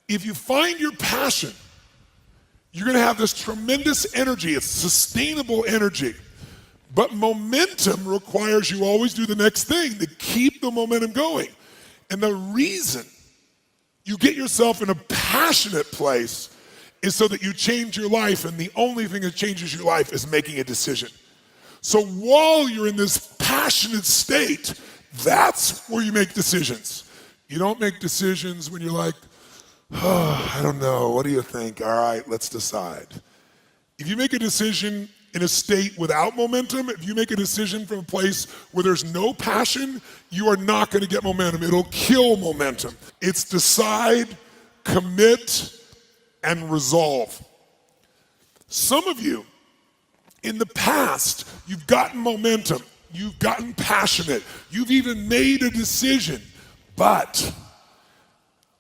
If you find your passion, you're gonna have this tremendous energy. It's sustainable energy. But momentum requires you always do the next thing to keep the momentum going. And the reason you get yourself in a passionate place is so that you change your life, and the only thing that changes your life is making a decision. So while you're in this passionate state, that's where you make decisions. You don't make decisions when you're like, oh, I don't know, what do you think? All right, let's decide. If you make a decision in a state without momentum, if you make a decision from a place where there's no passion, you are not gonna get momentum. It'll kill momentum. It's decide, commit, and resolve. Some of you, in the past, you've gotten momentum, you've gotten passionate, you've even made a decision, but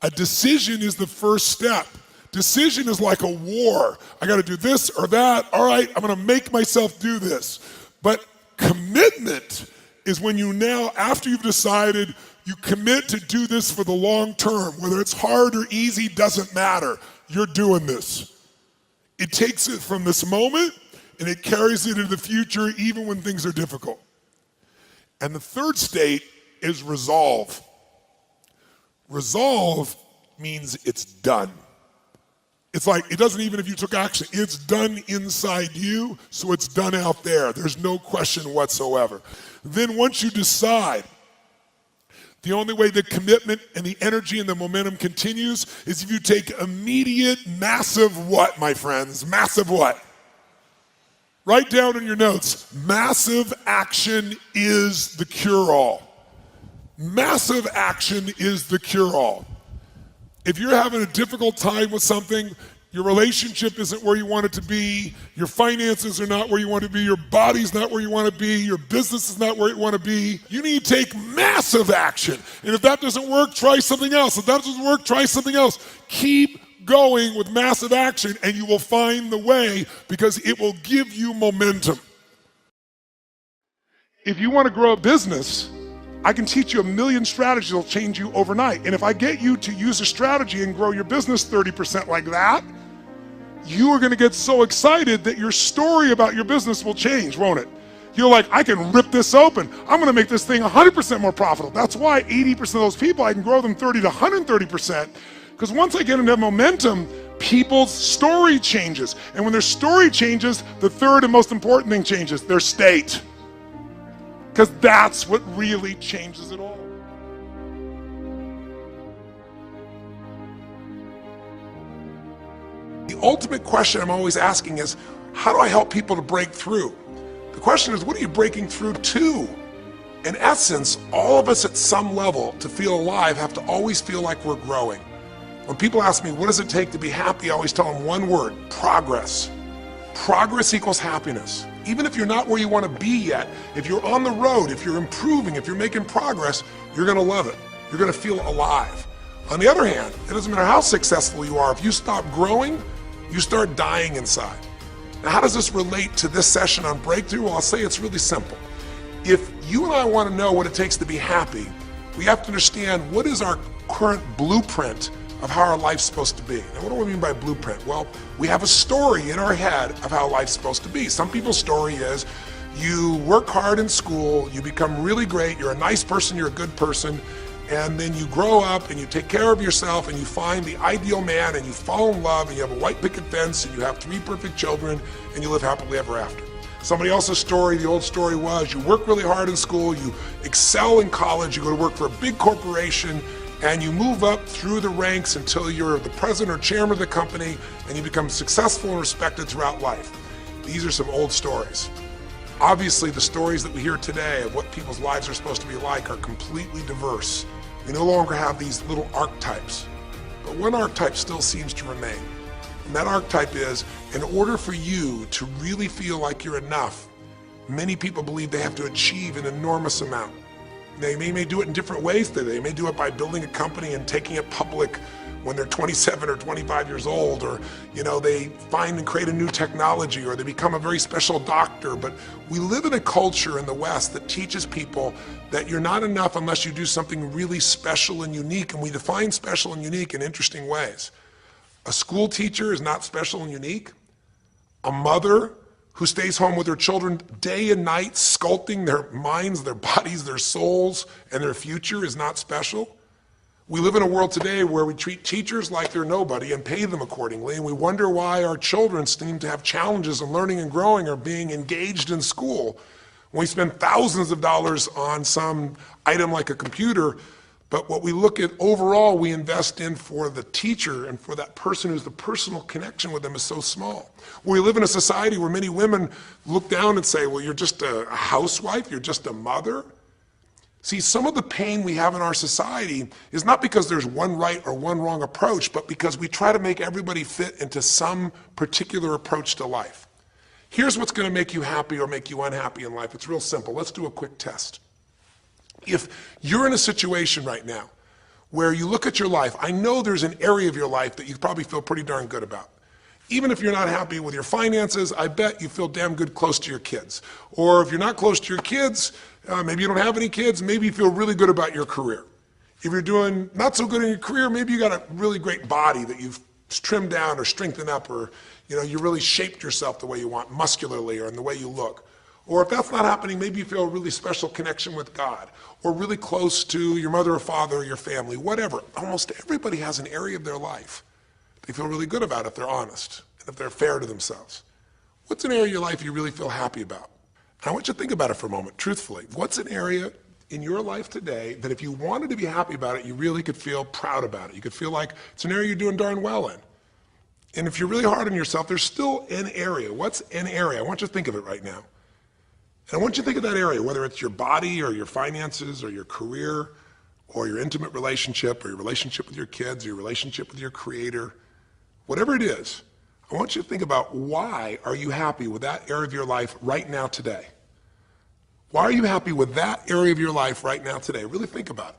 a decision is the first step. Decision is like a war. I gotta do this or that. All right, I'm gonna make myself do this. But commitment is when you now, after you've decided, you commit to do this for the long term. Whether it's hard or easy, doesn't matter. You're doing this. It takes it from this moment and it carries it into the future even when things are difficult. And the third state is resolve. Resolve means it's done. It's like, it doesn't even if you took action, it's done inside you, so it's done out there. There's no question whatsoever. Then once you decide, the only way the commitment and the energy and the momentum continues is if you take immediate, massive what, my friends? Massive what? Write down in your notes, massive action is the cure-all. Massive action is the cure-all. If you're having a difficult time with something, your relationship isn't where you want it to be, your finances are not where you want to be, your body's not where you want to be, your business is not where you want to be, you need to take massive action. And if that doesn't work, try something else. If that doesn't work, try something else. Keep going with massive action and you will find the way because it will give you momentum. If you want to grow a business, I can teach you a million strategies that will change you overnight. And if I get you to use a strategy and grow your business 30% like that, you are gonna get so excited that your story about your business will change, won't it? You're like, I can rip this open. I'm gonna make this thing 100% more profitable. That's why 80% of those people, I can grow them 30 to 130%. Because once I get into momentum, people's story changes. And when their story changes, the third and most important thing changes, their state. Because that's what really changes it all. The ultimate question I'm always asking is, how do I help people to break through? The question is, what are you breaking through to? In essence, all of us at some level to feel alive have to always feel like we're growing. When people ask me, what does it take to be happy? I always tell them one word, progress. Progress equals happiness. Even if you're not where you want to be yet, if you're on the road, if you're improving, if you're making progress, you're gonna love it. You're gonna feel alive. On the other hand, it doesn't matter how successful you are, if you stop growing, you start dying inside. Now, how does this relate to this session on breakthrough? Well, I'll say it's really simple. If you and I want to know what it takes to be happy, we have to understand what is our current blueprint of how our life's supposed to be. Now, what do I mean by blueprint? Well, we have a story in our head of how life's supposed to be. Some people's story is you work hard in school, you become really great, you're a nice person, you're a good person, and then you grow up and you take care of yourself and you find the ideal man and you fall in love and you have a white picket fence and you have 3 perfect children and you live happily ever after. Somebody else's story, the old story was you work really hard in school, you excel in college, you go to work for a big corporation, and you move up through the ranks until you're the president or chairman of the company and you become successful and respected throughout life. These are some old stories. Obviously, the stories that we hear today of what people's lives are supposed to be like are completely diverse. We no longer have these little archetypes, but one archetype still seems to remain. And that archetype is, in order for you to really feel like you're enough, many people believe they have to achieve an enormous amount. They may do it in different ways today. They may do it by building a company and taking it public when they're 27 or 25 years old, or they find and create a new technology, or they become a very special doctor. But we live in a culture in the West that teaches people that you're not enough unless you do something really special and unique, and we define special and unique in interesting ways. A school teacher is not special and unique. A mother who stays home with her children day and night, sculpting their minds, their bodies, their souls, and their future is not special. We live in a world today where we treat teachers like they're nobody and pay them accordingly, and we wonder why our children seem to have challenges in learning and growing or being engaged in school. When we spend thousands of dollars on some item like a computer, but what we look at overall, we invest in for the teacher and for that person who's the personal connection with them is so small. We live in a society where many women look down and say, well, you're just a housewife, you're just a mother. See, some of the pain we have in our society is not because there's one right or one wrong approach, but because we try to make everybody fit into some particular approach to life. Here's what's going to make you happy or make you unhappy in life. It's real simple. Let's do a quick test. If you're in a situation right now where you look at your life, I know there's an area of your life that you probably feel pretty darn good about. Even if you're not happy with your finances, I bet you feel damn good close to your kids. Or if you're not close to your kids, maybe you don't have any kids, maybe you feel really good about your career. If you're doing not so good in your career, maybe you got a really great body that you've trimmed down or strengthened up, or you really shaped yourself the way you want, muscularly, or in the way you look. Or if that's not happening, maybe you feel a really special connection with God, or really close to your mother or father or your family, whatever. Almost everybody has an area of their life they feel really good about if they're honest and if they're fair to themselves. What's an area of your life you really feel happy about? And I want you to think about it for a moment, truthfully. What's an area in your life today that if you wanted to be happy about it, you really could feel proud about it? You could feel like it's an area you're doing darn well in. And if you're really hard on yourself, there's still an area. What's an area? I want you to think of it right now. And I want you to think of that area, whether it's your body or your finances or your career or your intimate relationship or your relationship with your kids or your relationship with your creator, whatever it is. I want you to think about, why are you happy with that area of your life right now today? Why are you happy with that area of your life right now today? Really think about it.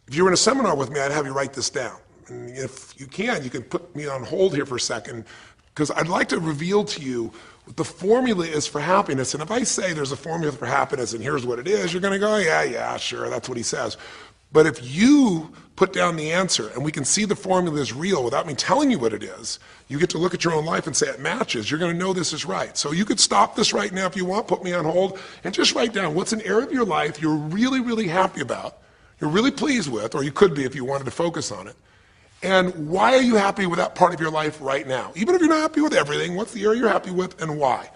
If you were in a seminar with me, I'd have you write this down. And if you can put me on hold here for a second, because I'd like to reveal to you what the formula is for happiness. And if I say there's a formula for happiness and here's what it is, you're going to go, yeah, sure, that's what he says. But if you put down the answer and we can see the formula is real without me telling you what it is, you get to look at your own life and say it matches. You're going to know this is right. So you could stop this right now if you want, put me on hold, and just write down what's an area of your life you're really, really happy about, you're really pleased with, or you could be if you wanted to focus on it. And why are you happy with that part of your life right now? Even if you're not happy with everything, what's the area you're happy with and why?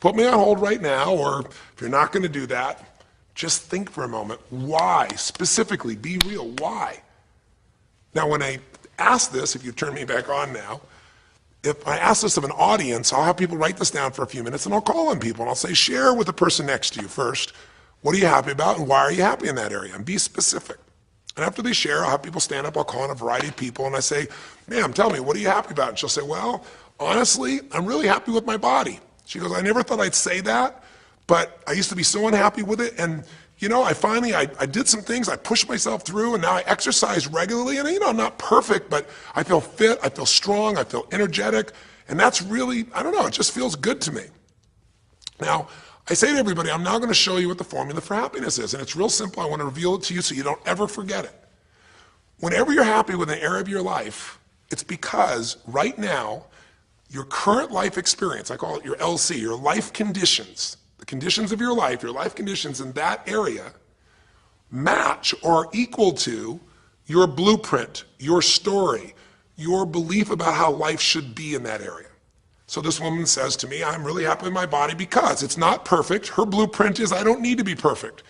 Put me on hold right now, or if you're not going to do that, just think for a moment. Why? Specifically, be real. Why? Now, when I ask this, if you turn me back on now, if I ask this of an audience, I'll have people write this down for a few minutes, and I'll call on people, and I'll say, share with the person next to you first. What are you happy about, and why are you happy in that area? And be specific. And after they share, I'll have people stand up, I'll call on a variety of people, and I say, ma'am, tell me, what are you happy about? And she'll say, well, honestly, I'm really happy with my body. She goes, I never thought I'd say that, but I used to be so unhappy with it, and I did some things, I pushed myself through, and now I exercise regularly, and I'm not perfect, but I feel fit, I feel strong, I feel energetic, and that's really, I don't know, it just feels good to me. Now, I say to everybody, I'm now going to show you what the formula for happiness is, and it's real simple. I want to reveal it to you so you don't ever forget it. Whenever you're happy with an area of your life, it's because right now, your current life experience, I call it your LC, your life conditions, the conditions of your life conditions in that area match or are equal to your blueprint, your story, your belief about how life should be in that area. So this woman says to me, I'm really happy with my body because it's not perfect. Her blueprint is I don't need to be perfect,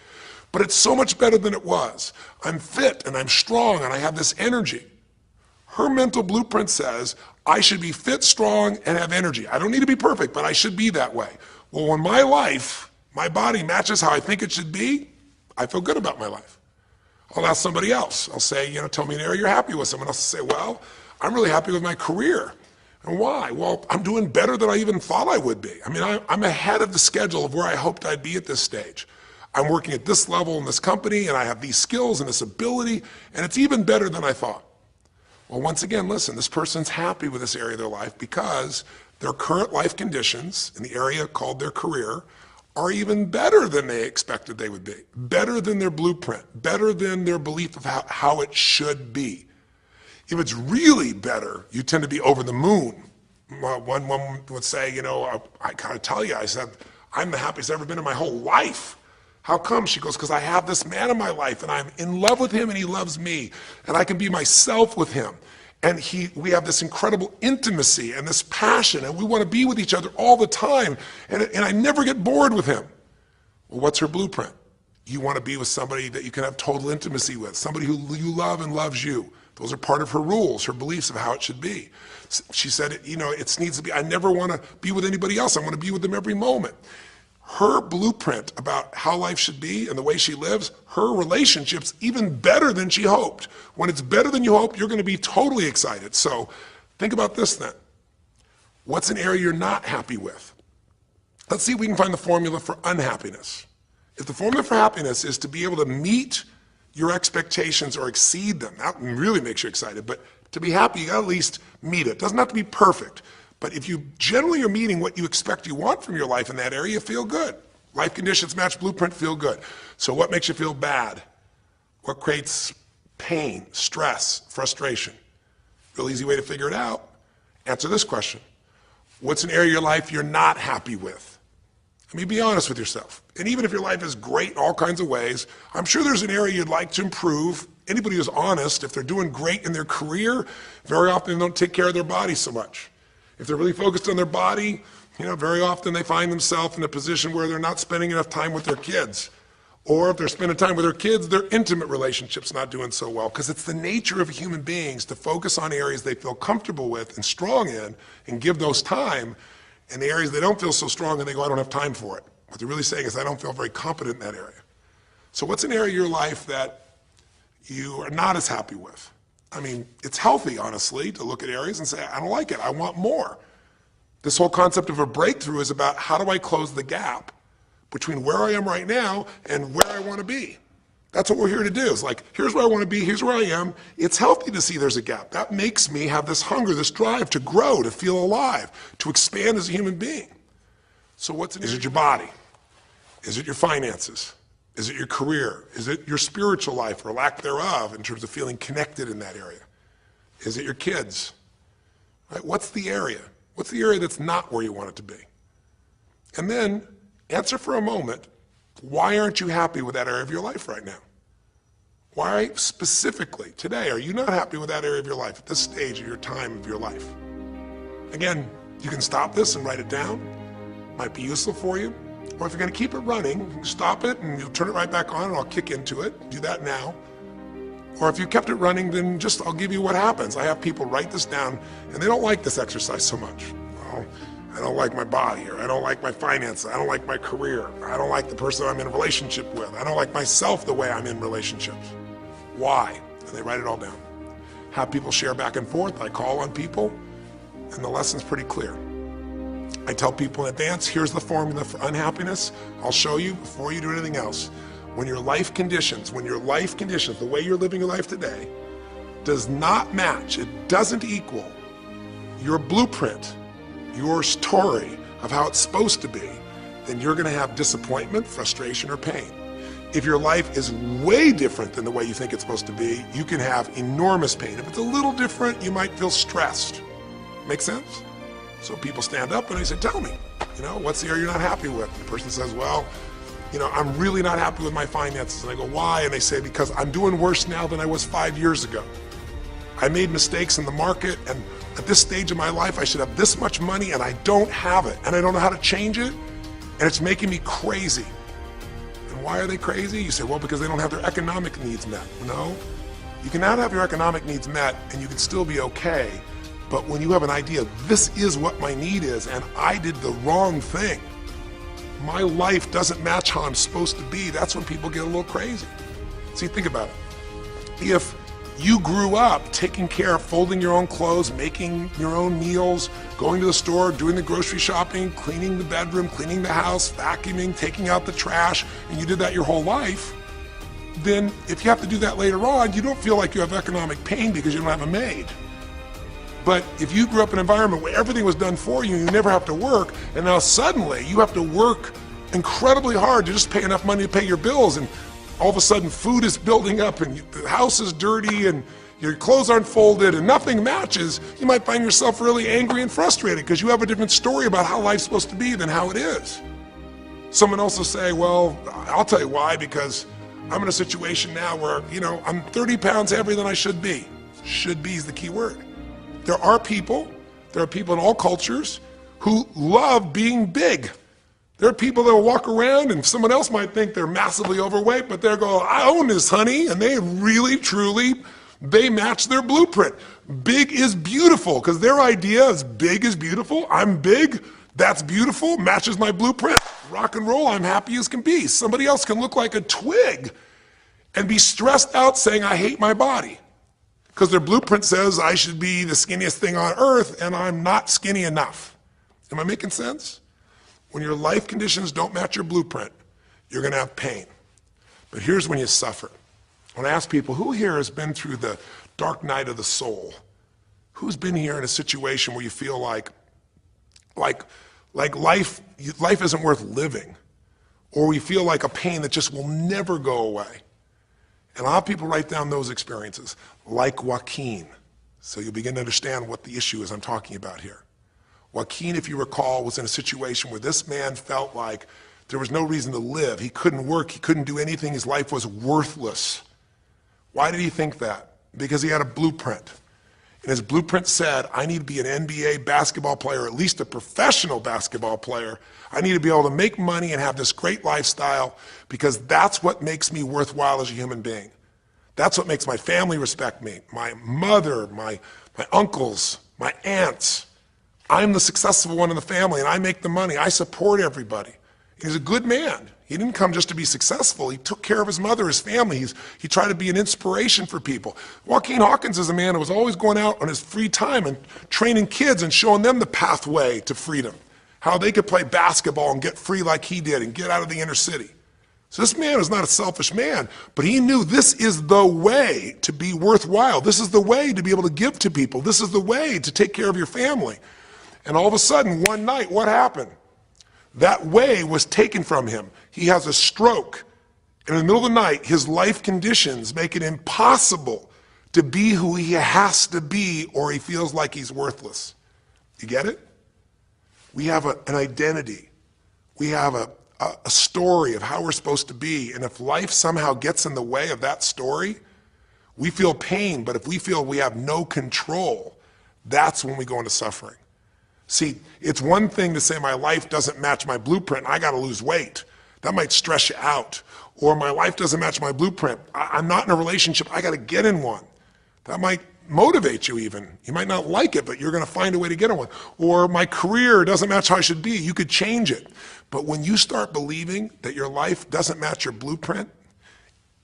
but it's so much better than it was. I'm fit and I'm strong and I have this energy. Her mental blueprint says I should be fit, strong, and have energy. I don't need to be perfect, but I should be that way. Well, when my life, my body matches how I think it should be, I feel good about my life. I'll ask somebody else. I'll say, tell me an area you're happy with. Someone else will say, well, I'm really happy with my career. And why? Well, I'm doing better than I even thought I would be. I'm ahead of the schedule of where I hoped I'd be at this stage. I'm working at this level in this company and I have these skills and this ability and it's even better than I thought. Well, once again, listen, this person's happy with this area of their life because their current life conditions in the area called their career are even better than they expected they would be, better than their blueprint, better than their belief of how it should be. If it's really better, you tend to be over the moon. One woman would say, I gotta tell you, I said, I'm the happiest I've ever been in my whole life. How come? She goes, because I have this man in my life and I'm in love with him and he loves me and I can be myself with him. And we have this incredible intimacy and this passion and we want to be with each other all the time and I never get bored with him. Well, what's her blueprint? You want to be with somebody that you can have total intimacy with, somebody who you love and loves you. Those are part of her rules, her beliefs of how it should be. She said, it needs to be, I never want to be with anybody else. I want to be with them every moment. Her blueprint about how life should be and the way she lives, her relationship's even better than she hoped. When it's better than you hope, you're going to be totally excited. So think about this then. What's an area you're not happy with? Let's see if we can find the formula for unhappiness. If the formula for happiness is to be able to meet your expectations or exceed them, that really makes you excited, but to be happy, you gotta at least meet it. It doesn't have to be perfect, but if you generally are meeting what you expect you want from your life in that area, you feel good. Life conditions match blueprint, feel good. So what makes you feel bad? What creates pain, stress, frustration? Real easy way to figure it out. Answer this question. What's an area of your life you're not happy with? I mean, be honest with yourself. And even if your life is great in all kinds of ways, I'm sure there's an area you'd like to improve. Anybody who's honest, if they're doing great in their career, very often they don't take care of their body so much. If they're really focused on their body, very often they find themselves in a position where they're not spending enough time with their kids. Or if they're spending time with their kids, their intimate relationship's not doing so well. Because it's the nature of human beings to focus on areas they feel comfortable with and strong in and give those time. And the areas they don't feel so strong and they go, I don't have time for it. What they're really saying is, I don't feel very competent in that area. So what's an area of your life that you are not as happy with? I mean, it's healthy, honestly, to look at areas and say, I don't like it, I want more. This whole concept of a breakthrough is about how do I close the gap between where I am right now and where I want to be. That's what we're here to do. It's like, here's where I want to be, here's where I am. It's healthy to see there's a gap. That makes me have this hunger, this drive to grow, to feel alive, to expand as a human being. So is it your body? Is it your finances? Is it your career? Is it your spiritual life or lack thereof in terms of feeling connected in that area? Is it your kids? Right? What's the area? What's the area that's not where you want it to be? And then answer for a moment, why aren't you happy with that area of your life right now? Why specifically today are you not happy with that area of your life at this stage of your time of your life? Again, you can stop this and write it down. Might be useful for you. Or if you're going to keep it running, stop it and you'll turn it right back on and I'll kick into it. Do that now. Or if you kept it running, then I'll give you what happens. I have people write this down and they don't like this exercise so much. Oh, I don't like my body, or I don't like my finances, I don't like my career, I don't like the person I'm in a relationship with, I don't like myself the way I'm in relationships. Why? And they write it all down. Have people share back and forth. I call on people and the lesson's pretty clear. I tell people in advance, here's the formula for unhappiness. I'll show you before you do anything else. When your life conditions, the way you're living your life today, does not match, it doesn't equal your blueprint, your story of how it's supposed to be, then you're going to have disappointment, frustration, or pain. If your life is way different than the way you think it's supposed to be, you can have enormous pain. If it's a little different, you might feel stressed. Make sense? So people stand up and they say, tell me, what's the area you're not happy with? And the person says, well, I'm really not happy with my finances. And I go, why? And they say, because I'm doing worse now than I was 5 years ago. I made mistakes in the market, and at this stage of my life, I should have this much money, and I don't have it, and I don't know how to change it, and it's making me crazy. And why are they crazy? You say, well, because they don't have their economic needs met. No, you can not have your economic needs met, and you can still be okay, but when you have an idea, this is what my need is, and I did the wrong thing, my life doesn't match how I'm supposed to be, that's when people get a little crazy. See, think about it. If You grew up taking care of folding your own clothes, making your own meals, going to the store, doing the grocery shopping, cleaning the bedroom, cleaning the house, vacuuming, taking out the trash, and you did that your whole life. Then if you have to do that later on, you don't feel like you have economic pain because you don't have a maid. But if you grew up in an environment where everything was done for you, you never have to work, and now suddenly you have to work incredibly hard to just pay enough money to pay your bills, and all of a sudden food is building up and the house is dirty and your clothes aren't folded and nothing matches, you might find yourself really angry and frustrated because you have a different story about how life's supposed to be than how it is. Someone else will say, well, I'll tell you why, because I'm in a situation now where, I'm 30 pounds heavier than I should be. Should be is the key word. There are people in all cultures who love being big. There are people that will walk around and someone else might think they're massively overweight, but they're going, I own this, honey, and they really, truly, they match their blueprint. Big is beautiful, because their idea is big is beautiful. I'm big, that's beautiful, matches my blueprint. Rock and roll, I'm happy as can be. Somebody else can look like a twig and be stressed out saying, I hate my body. Because their blueprint says I should be the skinniest thing on earth and I'm not skinny enough. Am I making sense? When your life conditions don't match your blueprint, you're going to have pain. But here's when you suffer. When I ask people, who here has been through the dark night of the soul? Who's been here in a situation where you feel like life isn't worth living, or we feel like a pain that just will never go away? And a lot of people write down those experiences, like Joaquin. So you'll begin to understand what the issue is I'm talking about here. Joaquin, if you recall, was in a situation where this man felt like there was no reason to live. He couldn't work, he couldn't do anything, his life was worthless. Why did he think that? Because he had a blueprint. And his blueprint said, I need to be an NBA basketball player, at least a professional basketball player. I need to be able to make money and have this great lifestyle because that's what makes me worthwhile as a human being. That's what makes my family respect me, my mother, my uncles, my aunts. I'm the successful one in the family and I make the money. I support everybody. He's a good man. He didn't come just to be successful. He took care of his mother, his family. He tried to be an inspiration for people. Joaquin Hawkins is a man who was always going out on his free time and training kids and showing them the pathway to freedom, how they could play basketball and get free like he did and get out of the inner city. So this man is not a selfish man, but he knew this is the way to be worthwhile. This is the way to be able to give to people. This is the way to take care of your family. And all of a sudden, one night, what happened? That way was taken from him. He has a stroke. And in the middle of the night, his life conditions make it impossible to be who he has to be, or he feels like he's worthless. You get it? We have an identity. We have a story of how we're supposed to be. And if life somehow gets in the way of that story, we feel pain. But if we feel we have no control, that's when we go into suffering. See, it's one thing to say my life doesn't match my blueprint, I gotta lose weight. That might stress you out. Or my life doesn't match my blueprint, I'm not in a relationship, I gotta get in one. That might motivate you even. You might not like it, but you're gonna find a way to get in one. Or my career doesn't match how I should be, you could change it. But when you start believing that your life doesn't match your blueprint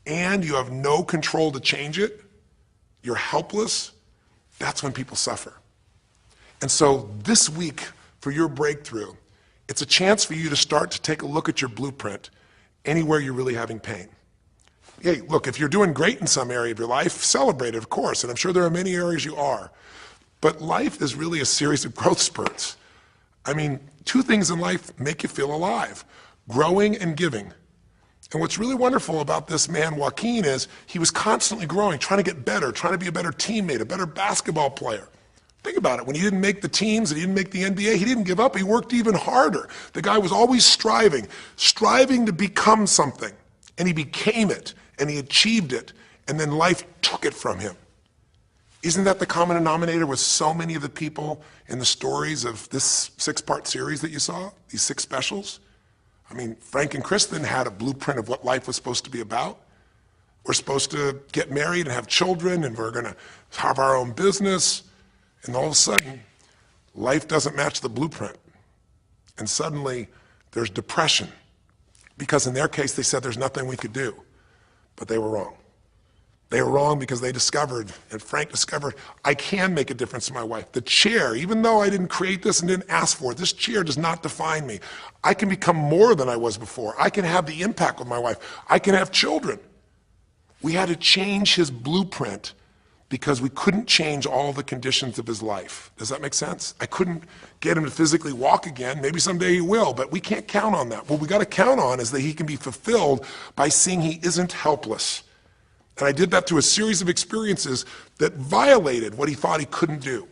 and you have no control to change it, you're helpless, that's when people suffer. And so this week, for your breakthrough, it's a chance for you to start to take a look at your blueprint anywhere you're really having pain. Hey, look, if you're doing great in some area of your life, celebrate it, of course, and I'm sure there are many areas you are. But life is really a series of growth spurts. I mean, two things in life make you feel alive, growing and giving. And what's really wonderful about this man, Joaquin, is he was constantly growing, trying to get better, trying to be a better teammate, a better basketball player. Think about it, when he didn't make the teams and he didn't make the NBA, he didn't give up, he worked even harder. The guy was always striving to become something. And he became it, and he achieved it, and then life took it from him. Isn't that the common denominator with so many of the people in the stories of this 6-part series that you saw, these 6 specials? I mean, Frank and Kristen had a blueprint of what life was supposed to be about. We're supposed to get married and have children, and we're gonna have our own business. And all of a sudden, life doesn't match the blueprint. And suddenly, there's depression. Because in their case, they said there's nothing we could do. But they were wrong. They were wrong because they discovered, and Frank discovered, I can make a difference to my wife. The chair, even though I didn't create this and didn't ask for it, this chair does not define me. I can become more than I was before. I can have the impact with my wife. I can have children. We had to change his blueprint because we couldn't change all the conditions of his life. Does that make sense? I couldn't get him to physically walk again. Maybe someday he will, but we can't count on that. What we got to count on is that he can be fulfilled by seeing he isn't helpless. And I did that through a series of experiences that violated what he thought he couldn't do.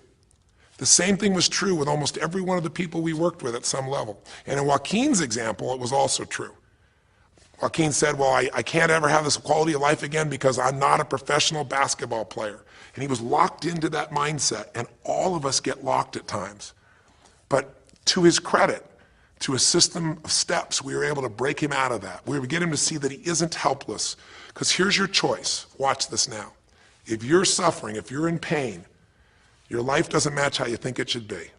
The same thing was true with almost every one of the people we worked with at some level. And in Joaquin's example, it was also true. Joaquin said, well, I can't ever have this quality of life again because I'm not a professional basketball player. And he was locked into that mindset, and all of us get locked at times. But to his credit, to a system of steps, we were able to break him out of that. We were able to get him to see that he isn't helpless. Because here's your choice. Watch this now. If you're suffering, if you're in pain, your life doesn't match how you think it should be,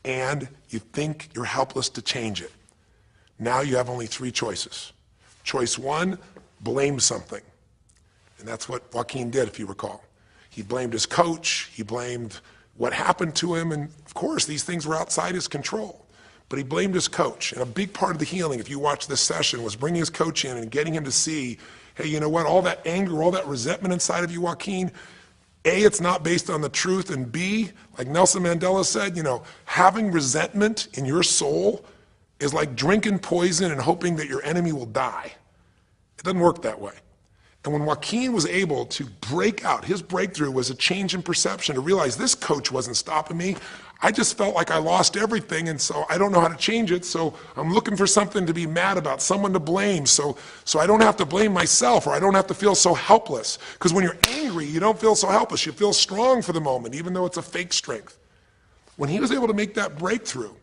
and you think you're helpless to change it, now you have only 3 choices. Choice 1, blame something. And that's what Joaquin did, if you recall. He blamed his coach, he blamed what happened to him, and of course these things were outside his control. But he blamed his coach. And a big part of the healing, if you watch this session, was bringing his coach in and getting him to see, hey, you know what, all that anger, all that resentment inside of you, Joaquin, A, it's not based on the truth, and B, like Nelson Mandela said, you know, having resentment in your soul is like drinking poison and hoping that your enemy will die. It doesn't work that way. And when Joaquin was able to break out, his breakthrough was a change in perception, to realize this coach wasn't stopping me. I just felt like I lost everything, and so I don't know how to change it, so I'm looking for something to be mad about, someone to blame, so I don't have to blame myself, or I don't have to feel so helpless. Because when you're angry, you don't feel so helpless. You feel strong for the moment, even though it's a fake strength. When he was able to make that breakthrough,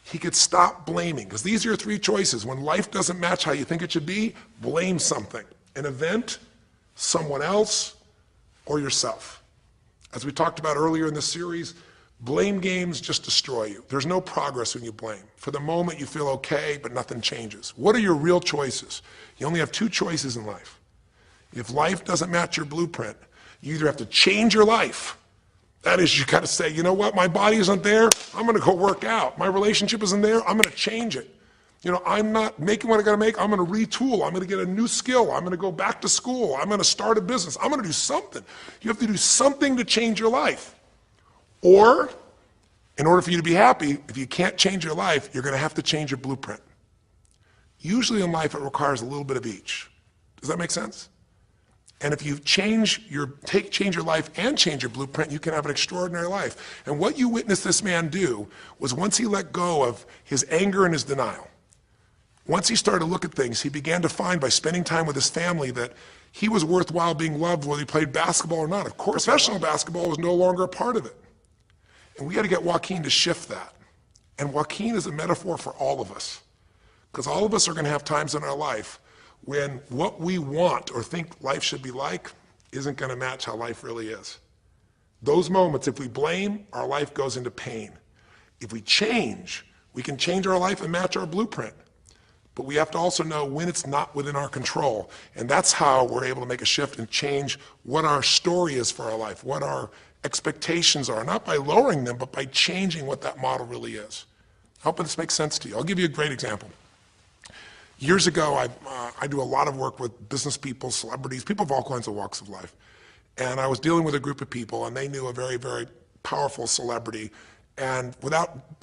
he could stop blaming, because these are your 3 choices. When life doesn't match how you think it should be, blame something. An event, someone else, or yourself. As we talked about earlier in this series, blame games just destroy you. There's no progress when you blame. For the moment, you feel okay, but nothing changes. What are your real choices? You only have 2 choices in life. If life doesn't match your blueprint, you either have to change your life. That is, you got to say, you know what, my body isn't there, I'm going to go work out. My relationship isn't there, I'm going to change it. You know, I'm not making what I got to make, I'm going to retool, I'm going to get a new skill, I'm going to go back to school, I'm going to start a business, I'm going to do something. You have to do something to change your life. Or, in order for you to be happy, if you can't change your life, you're going to have to change your blueprint. Usually in life, it requires a little bit of each. Does that make sense? And if you change your life and change your blueprint, you can have an extraordinary life. And what you witnessed this man do was, once he let go of his anger and his denial, once he started to look at things, he began to find, by spending time with his family, that he was worthwhile being loved whether he played basketball or not. Of course, professional basketball was no longer a part of it. And we got to get Joaquin to shift that. And Joaquin is a metaphor for all of us, because all of us are going to have times in our life when what we want or think life should be like isn't going to match how life really is. Those moments, if we blame, our life goes into pain. If we change, we can change our life and match our blueprint. But we have to also know when it's not within our control. And that's how we're able to make a shift and change what our story is for our life, what our expectations are, not by lowering them, but by changing what that model really is. I hope this makes sense to you. I'll give you a great example. Years ago, I do a lot of work with business people, celebrities, people of all kinds of walks of life. And I was dealing with a group of people, and they knew a very, very powerful celebrity. And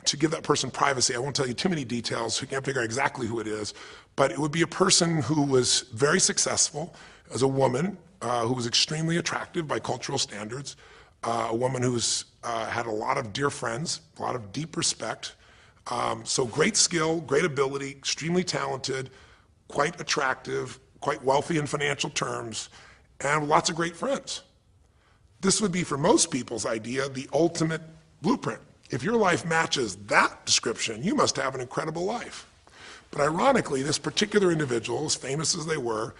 to give that person privacy, I won't tell you too many details, so you can't figure out exactly who it is, but it would be a person who was very successful as a woman, who was extremely attractive by cultural standards, a woman who's had a lot of dear friends, a lot of deep respect, so great skill, great ability, extremely talented, quite attractive, quite wealthy in financial terms, and lots of great friends. This would be, for most people's idea, the ultimate blueprint. If your life matches that description, you must have an incredible life. But ironically, this particular individual, as famous as they were,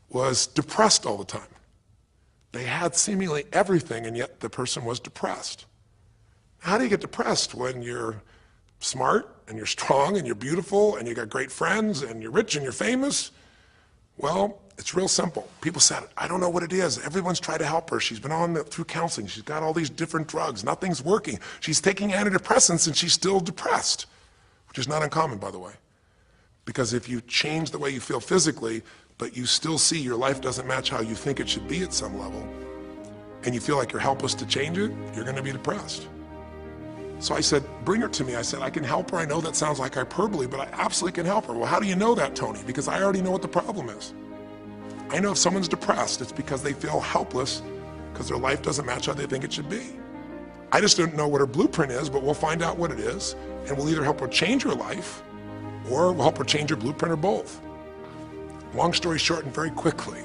was depressed all the time. They had seemingly everything, and yet the person was depressed. How do you get depressed when you're smart, and you're strong, and you're beautiful, and you got great friends, and you're rich, and you're famous? Well, It's real simple. People said, I don't know what it is. Everyone's tried to help her. She's been through counseling. She's got all these different drugs. Nothing's working. She's taking antidepressants and she's still depressed, which is not uncommon, by the way. Because if you change the way you feel physically, but you still see your life doesn't match how you think it should be at some level, and you feel like you're helpless to change it, you're going to be depressed. So I said, bring her to me. I said, I can help her. I know that sounds like hyperbole, but I absolutely can help her. Well, how do you know that, Tony? Because I already know what the problem is. I know if someone's depressed, it's because they feel helpless because their life doesn't match how they think it should be. I just don't know what her blueprint is, but we'll find out what it is, and we'll either help her change her life, or we'll help her change her blueprint, or both. Long story short, and very quickly,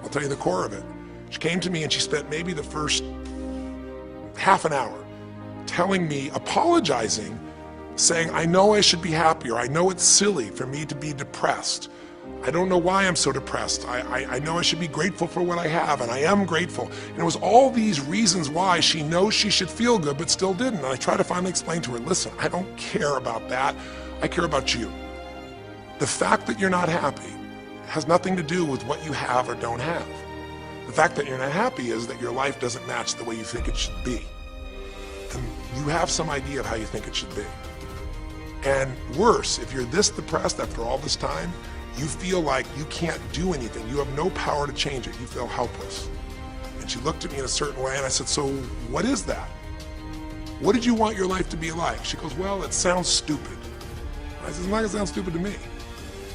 I'll tell you the core of it. She came to me and she spent maybe the first half an hour telling me, apologizing, saying, I know I should be happier. I know it's silly for me to be depressed. I don't know why I'm so depressed. I know I should be grateful for what I have, and I am grateful. And it was all these reasons why she knows she should feel good, but still didn't. And I tried to finally explain to her, listen, I don't care about that. I care about you. The fact that you're not happy has nothing to do with what you have or don't have. The fact that you're not happy is that your life doesn't match the way you think it should be. And you have some idea of how you think it should be. And worse, if you're this depressed after all this time, you feel like you can't do anything. You have no power to change it. You feel helpless. And she looked at me in a certain way and I said, so what is that? What did you want your life to be like? She goes, well, it sounds stupid. I said, it's not gonna sound stupid to me.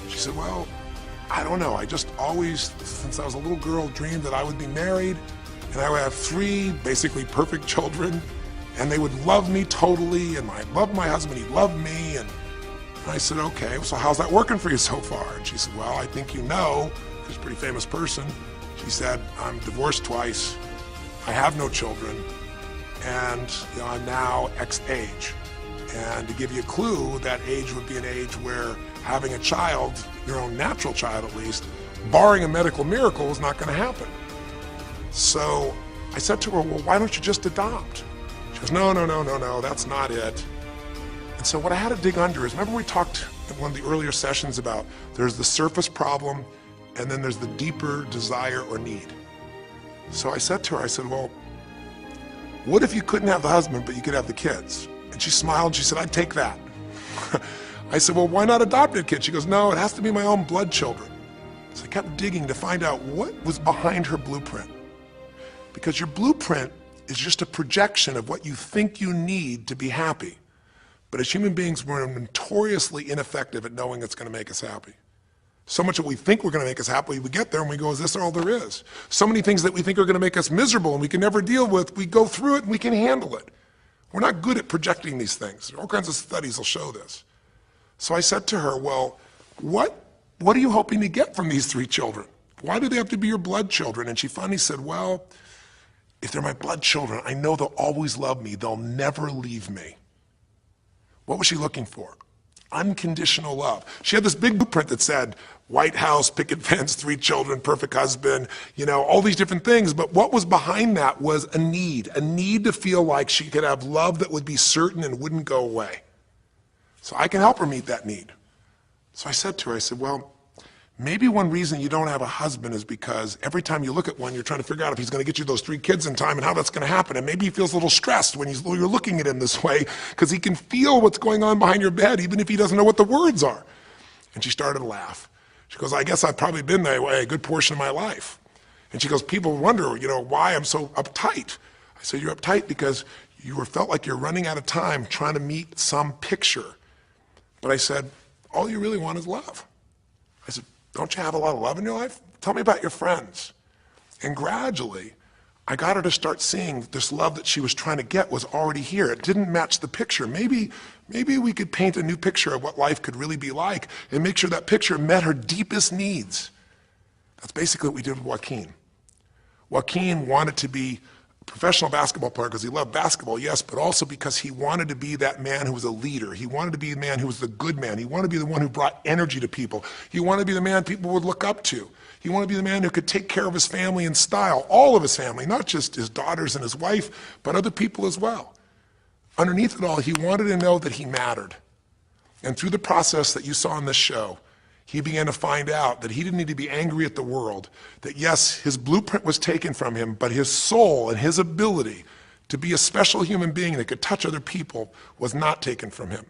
She said, well, I don't know. I just always, since I was a little girl, dreamed that I would be married and I would have 3 basically perfect children and they would love me totally, and I loved my husband, he loved me. And I said, okay, so how's that working for you so far? And she said, well, I think you know, she's a pretty famous person. She said, I'm divorced twice, I have no children, and I'm now X age. And to give you a clue, that age would be an age where having a child, your own natural child at least, barring a medical miracle, is not going to happen. So I said to her, well, why don't you just adopt? She goes, no, that's not it. And so what I had to dig under is, remember we talked in one of the earlier sessions about there's the surface problem and then there's the deeper desire or need. So I said to her, I said, well, what if you couldn't have the husband but you could have the kids? And she smiled and she said, I'd take that. I said, well, why not adopted kids? She goes, no, it has to be my own blood children. So I kept digging to find out what was behind her blueprint. Because your blueprint is just a projection of what you think you need to be happy. But as human beings, we're notoriously ineffective at knowing it's going to make us happy. So much that we think we're going to make us happy, we get there and we go, is this all there is? So many things that we think are going to make us miserable and we can never deal with, we go through it and we can handle it. We're not good at projecting these things. All kinds of studies will show this. So I said to her, well, what are you hoping to get from these 3 children? Why do they have to be your blood children? And she finally said, well, if they're my blood children, I know they'll always love me. They'll never leave me. What was she looking for? Unconditional love. She had this big blueprint that said, White House, picket fence, 3 children, perfect husband, all these different things. But what was behind that was a need to feel like she could have love that would be certain and wouldn't go away. So I can help her meet that need. So I said to her, I said, well, maybe one reason you don't have a husband is because every time you look at one, you're trying to figure out if he's going to get you those 3 kids in time and how that's going to happen. And maybe he feels a little stressed when you're looking at him this way because he can feel what's going on behind your bed, even if he doesn't know what the words are. And she started to laugh. She goes, I guess I've probably been that way a good portion of my life. And she goes, people wonder, why I'm so uptight. I said, you're uptight because you felt like you're running out of time trying to meet some picture. But I said, all you really want is love. I said, don't you have a lot of love in your life? Tell me about your friends. And gradually, I got her to start seeing this love that she was trying to get was already here. It didn't match the picture. Maybe we could paint a new picture of what life could really be like and make sure that picture met her deepest needs. That's basically what we did with Joaquin. Joaquin wanted to be a professional basketball player because he loved basketball, yes, but also because he wanted to be that man who was a leader. He wanted to be the man who was the good man. He wanted to be the one who brought energy to people. He wanted to be the man people would look up to. He wanted to be the man who could take care of his family in style, all of his family, not just his daughters and his wife, but other people as well. Underneath it all, he wanted to know that he mattered. And through the process that you saw in this show, he began to find out that he didn't need to be angry at the world, that yes, his blueprint was taken from him, but his soul and his ability to be a special human being that could touch other people was not taken from him.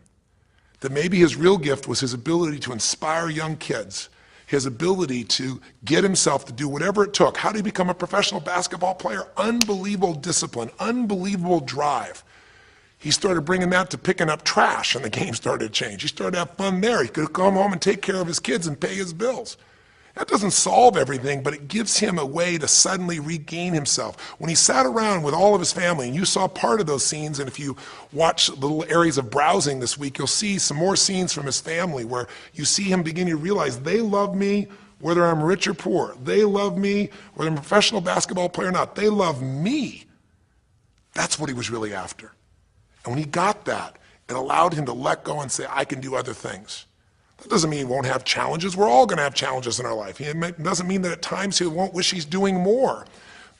That maybe his real gift was his ability to inspire young kids, his ability to get himself to do whatever it took. How did he become a professional basketball player? Unbelievable discipline, unbelievable drive. He started bringing that to picking up trash, and the game started to change. He started to have fun there. He could come home and take care of his kids and pay his bills. That doesn't solve everything, but it gives him a way to suddenly regain himself. When he sat around with all of his family, and you saw part of those scenes, and if you watch little areas of browsing this week, you'll see some more scenes from his family where you see him beginning to realize they love me whether I'm rich or poor. They love me whether I'm a professional basketball player or not. They love me. That's what he was really after. And when he got that, it allowed him to let go and say, I can do other things. That doesn't mean he won't have challenges. We're all going to have challenges in our life. It doesn't mean that at times he won't wish he's doing more,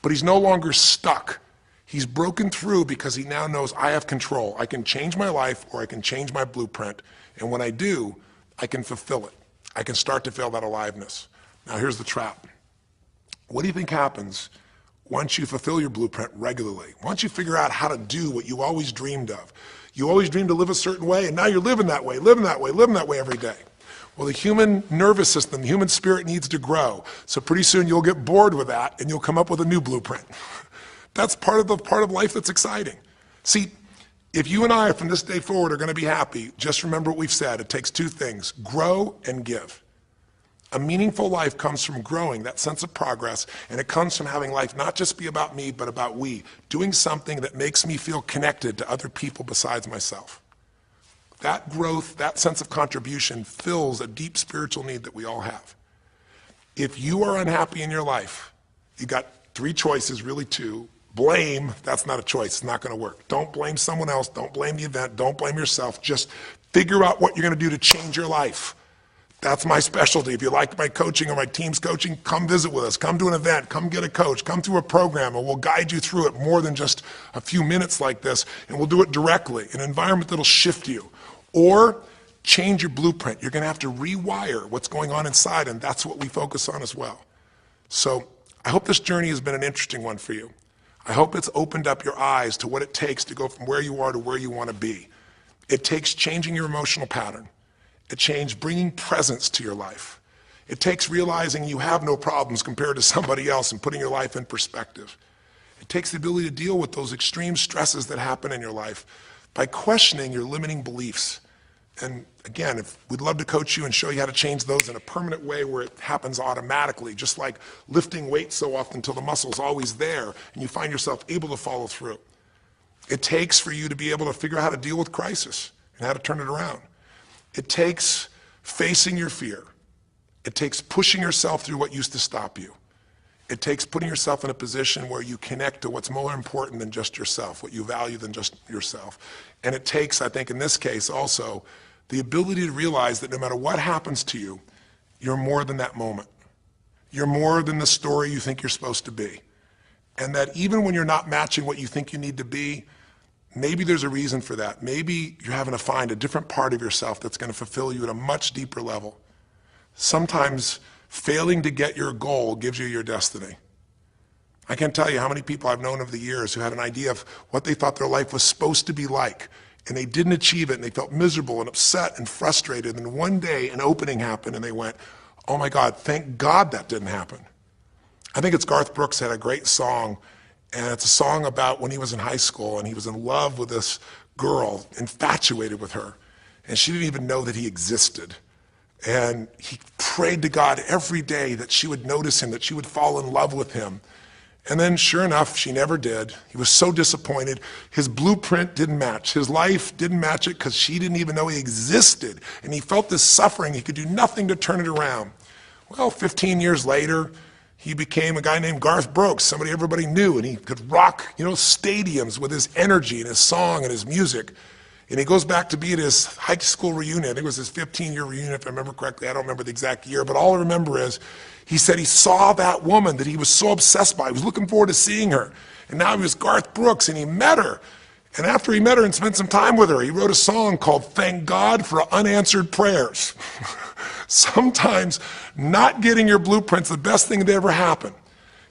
but he's no longer stuck. He's broken through because he now knows I have control. I can change my life or I can change my blueprint. And when I do, I can fulfill it. I can start to feel that aliveness. Now here's the trap. What do you think happens once you fulfill your blueprint regularly? Once you figure out how to do what you always dreamed of. You always dreamed to live a certain way, and now you're living that way, living that way, living that way every day. Well, the human nervous system, the human spirit needs to grow. So pretty soon you'll get bored with that, and you'll come up with a new blueprint. That's part of life that's exciting. See, if you and I from this day forward are going to be happy, just remember what we've said. It takes two things, grow and give. A meaningful life comes from growing, that sense of progress, and it comes from having life not just be about me, but about we, doing something that makes me feel connected to other people besides myself. That growth, that sense of contribution fills a deep spiritual need that we all have. If you are unhappy in your life, you got three choices, really two. Blame, that's not a choice, it's not going to work. Don't blame someone else, don't blame the event, don't blame yourself. Just figure out what you're going to do to change your life. That's my specialty. If you like my coaching or my team's coaching, come visit with us. Come to an event. Come get a coach. Come through a program, and we'll guide you through it more than just a few minutes like this, and we'll do it directly in an environment that'll shift you. Or change your blueprint. You're going to have to rewire what's going on inside, and that's what we focus on as well. So I hope this journey has been an interesting one for you. I hope it's opened up your eyes to what it takes to go from where you are to where you want to be. It takes changing your emotional pattern. It takes bringing presence to your life. It takes realizing you have no problems compared to somebody else and putting your life in perspective. It takes the ability to deal with those extreme stresses that happen in your life by questioning your limiting beliefs. And again, we'd love to coach you and show you how to change those in a permanent way where it happens automatically, just like lifting weights so often until the muscle's always there and you find yourself able to follow through. It takes for you to be able to figure out how to deal with crisis and how to turn it around. It takes facing your fear. It takes pushing yourself through what used to stop you. It takes putting yourself in a position where you connect to what's more important than just yourself, what you value than just yourself. And it takes, I think in this case also, the ability to realize that no matter what happens to you, you're more than that moment. You're more than the story you think you're supposed to be. And that even when you're not matching what you think you need to be, maybe there's a reason for that. Maybe you're having to find a different part of yourself that's going to fulfill you at a much deeper level. Sometimes failing to get your goal gives you your destiny. I can't tell you how many people I've known over the years who had an idea of what they thought their life was supposed to be like, and they didn't achieve it, and they felt miserable and upset and frustrated, and one day an opening happened, and they went, oh my God, thank God that didn't happen. I think it's Garth Brooks had a great song, and it's a song about when he was in high school, and he was in love with this girl, infatuated with her, and she didn't even know that he existed. And he prayed to God every day that she would notice him, that she would fall in love with him. And then sure enough, she never did. He was so disappointed. His blueprint didn't match. His life didn't match it because she didn't even know he existed. And he felt this suffering. He could do nothing to turn it around. Well, 15 years later, he became a guy named Garth Brooks, somebody everybody knew, and he could rock, stadiums with his energy and his song and his music. And he goes back to be at his high school reunion. I think it was his 15-year reunion, if I remember correctly. I don't remember the exact year, but all I remember is he said he saw that woman that he was so obsessed by. He was looking forward to seeing her. And now he was Garth Brooks, and he met her. And after he met her and spent some time with her, he wrote a song called Thank God for Unanswered Prayers. Sometimes not getting your blueprint's the best thing that ever happened,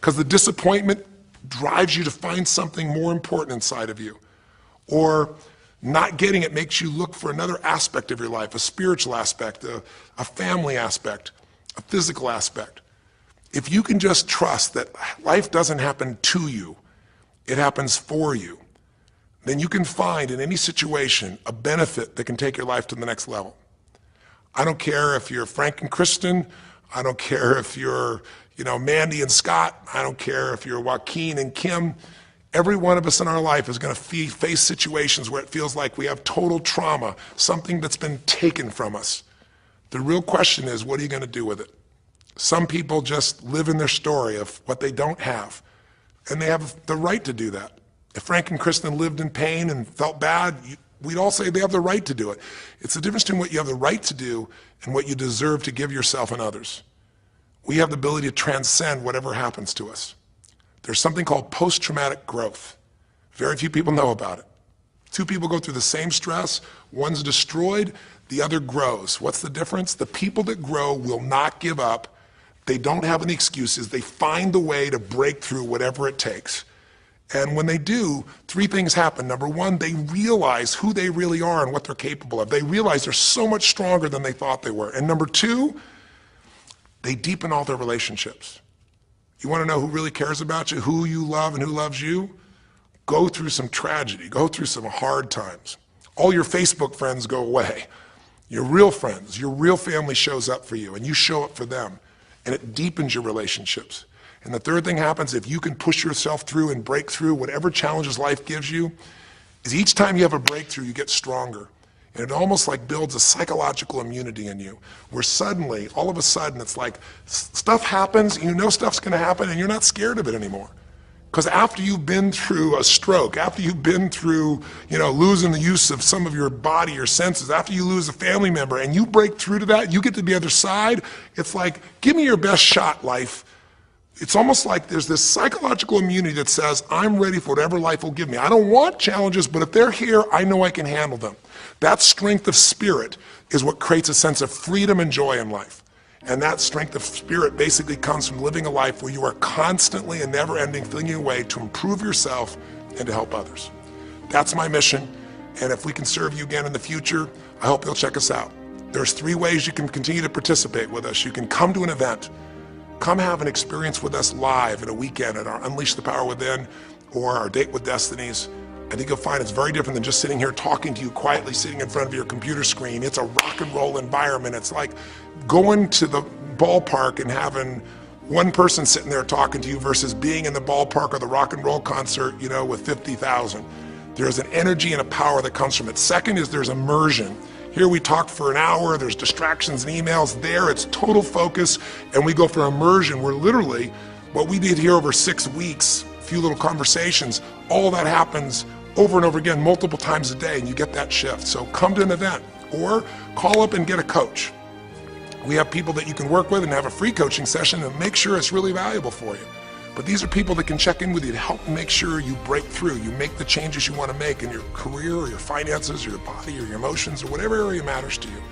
because the disappointment drives you to find something more important inside of you. Or not getting it makes you look for another aspect of your life, a spiritual aspect, a family aspect, a physical aspect. If you can just trust that life doesn't happen to you, it happens for you, then you can find in any situation a benefit that can take your life to the next level. I don't care if you're Frank and Kristen. I don't care if you're, Mandy and Scott. I don't care if you're Joaquin and Kim. Every one of us in our life is going to face situations where it feels like we have total trauma, something that's been taken from us. The real question is, what are you going to do with it? Some people just live in their story of what they don't have, and they have the right to do that. If Frank and Kristen lived in pain and felt bad, we'd all say they have the right to do it. It's the difference between what you have the right to do and what you deserve to give yourself and others. We have the ability to transcend whatever happens to us. There's something called post-traumatic growth. Very few people know about it. Two people go through the same stress, one's destroyed, the other grows. What's the difference? The people that grow will not give up. They don't have any excuses. They find the way to break through whatever it takes. And when they do, three things happen. Number one, they realize who they really are and what they're capable of. They realize they're so much stronger than they thought they were. And number two, they deepen all their relationships. You want to know who really cares about you, who you love and who loves you? Go through some tragedy, go through some hard times. All your Facebook friends go away. Your real friends, your real family shows up for you, and you show up for them, and it deepens your relationships. And the third thing happens, if you can push yourself through and break through whatever challenges life gives you, is each time you have a breakthrough, you get stronger. And it almost like builds a psychological immunity in you, where suddenly, all of a sudden, it's like stuff happens, you know stuff's gonna happen, and you're not scared of it anymore. Because after you've been through a stroke, after you've been through, losing the use of some of your body, your senses, after you lose a family member, and you break through to that, you get to the other side, it's like, give me your best shot, life. It's almost like there's this psychological immunity that says, I'm ready for whatever life will give me. I don't want challenges, but if they're here, I know I can handle them. That strength of spirit is what creates a sense of freedom and joy in life. And that strength of spirit basically comes from living a life where you are constantly and never-ending thinking away to improve yourself and to help others. That's my mission, and if we can serve you again in the future, I hope you'll check us out. There's 3 ways you can continue to participate with us. You can come to an event. Come have an experience with us live at a weekend at our Unleash the Power Within or our Date with Destinies. I think you'll find it's very different than just sitting here talking to you quietly, sitting in front of your computer screen. It's a rock and roll environment. It's like going to the ballpark and having one person sitting there talking to you versus being in the ballpark or the rock and roll concert, with 50,000. There's an energy and a power that comes from it. Second is there's immersion. Here we talk for an hour, there's distractions and emails. There it's total focus, and we go for immersion where literally what we did here over 6 weeks, a few little conversations, all that happens over and over again, multiple times a day, and you get that shift. So come to an event or call up and get a coach. We have people that you can work with and have a free coaching session and make sure it's really valuable for you. But these are people that can check in with you to help make sure you break through, you make the changes you want to make in your career or your finances or your body or your emotions or whatever area matters to you.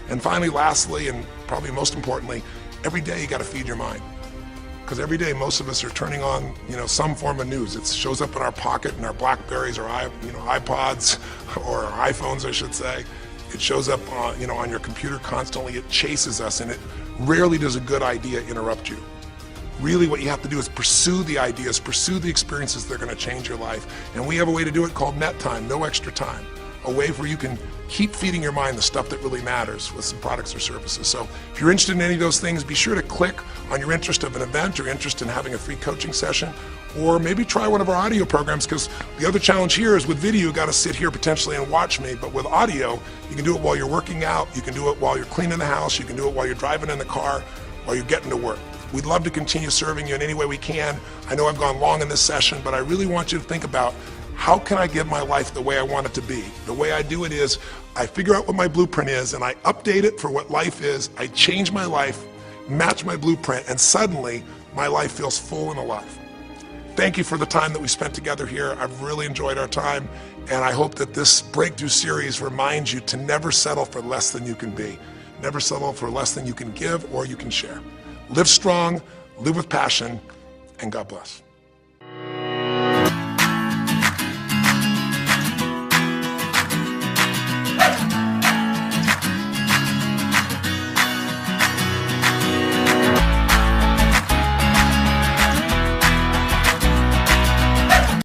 And finally, lastly, and probably most importantly, every day you got to feed your mind. Because every day most of us are turning on, some form of news. It shows up in our pocket, in our Blackberries or iPods or our iPhones, I should say. It shows up on your computer constantly. It chases us, and it rarely does a good idea interrupt you. Really what you have to do is pursue the ideas, pursue the experiences that are going to change your life. And we have a way to do it called net time, no extra time. A way where you can keep feeding your mind the stuff that really matters with some products or services. So if you're interested in any of those things, be sure to click on your interest of an event or interest in having a free coaching session, or maybe try one of our audio programs, because the other challenge here is with video, you got to sit here potentially and watch me, but with audio, you can do it while you're working out, you can do it while you're cleaning the house, you can do it while you're driving in the car, while you're getting to work. We'd love to continue serving you in any way we can. I know I've gone long in this session, but I really want you to think about, how can I get my life the way I want it to be? The way I do it is I figure out what my blueprint is and I update it for what life is. I change my life, match my blueprint, and suddenly my life feels full and alive. Thank you for the time that we spent together here. I've really enjoyed our time, and I hope that this breakthrough series reminds you to never settle for less than you can be. Never settle for less than you can give or you can share. Live strong, live with passion, and God bless.